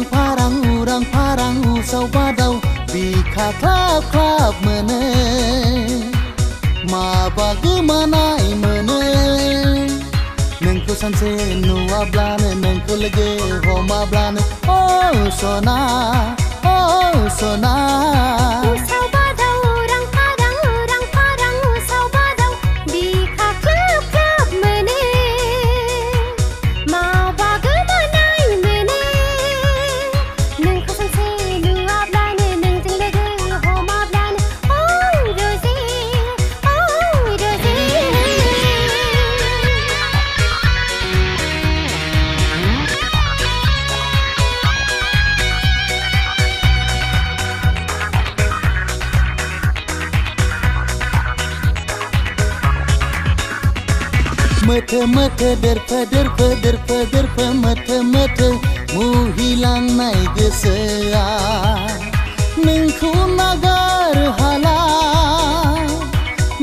urang parang usau badau bika klap mene ma bagamanai mene nengko sanse nuwa blane nengko lege homa blane oh sona usau badau urang parang usau badau bika klap mene ma bagamanai mene nengko sanse nuwa blane nengko lege homa blane oh rozi Mete derpa mete mu hilang nai gesea nengku nagar hala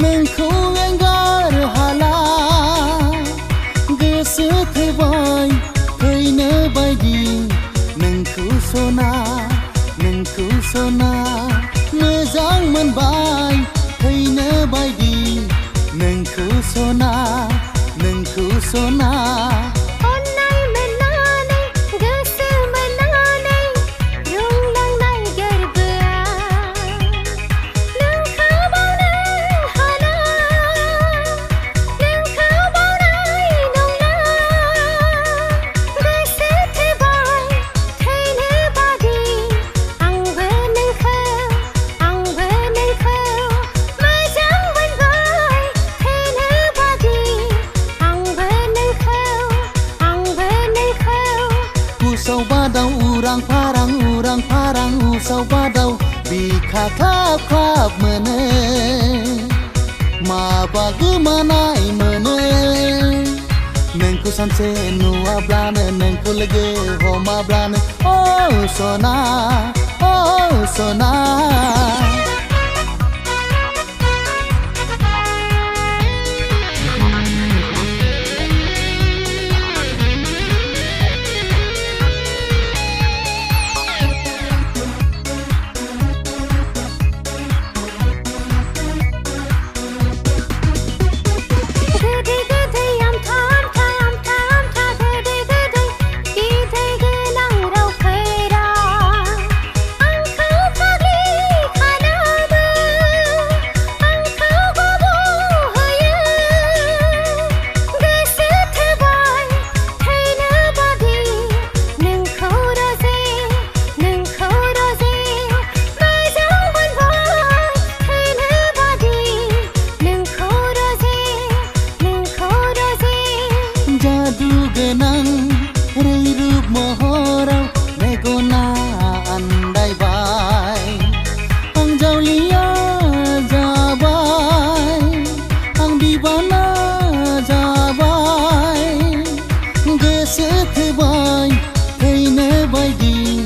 nengku enggar hala gese tebai kaina baidi nengku sona mezang menbai kaina baidi nengku sona Onai menanai, gese menanai, rung lang nai gerbea. Nung kau bau nang hala, nung kau bau nai nung na. Gese tebai, kaina badi, ang beneng kau, majang benbai, kaina badi. Usau badau urang parang usau badau bika klap mene ma bagamanai mene nengku sanse nuwa blane nengku lege homa blane oh sona genang reirup mohorau megona andai bai ang jaulia jabai ang dibana jabai gese tebai kaina baidi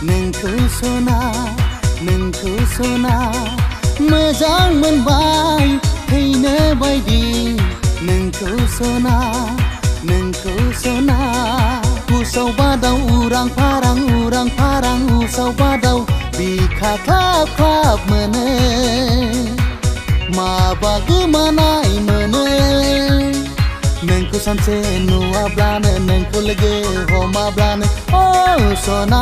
nengku sona mezang menbai kaina baidi nengku sona usau badau urang parang usau badau bika klap mene ma bagamanai mene nengku sanse nuwa blane nengku lege homa blane oh sona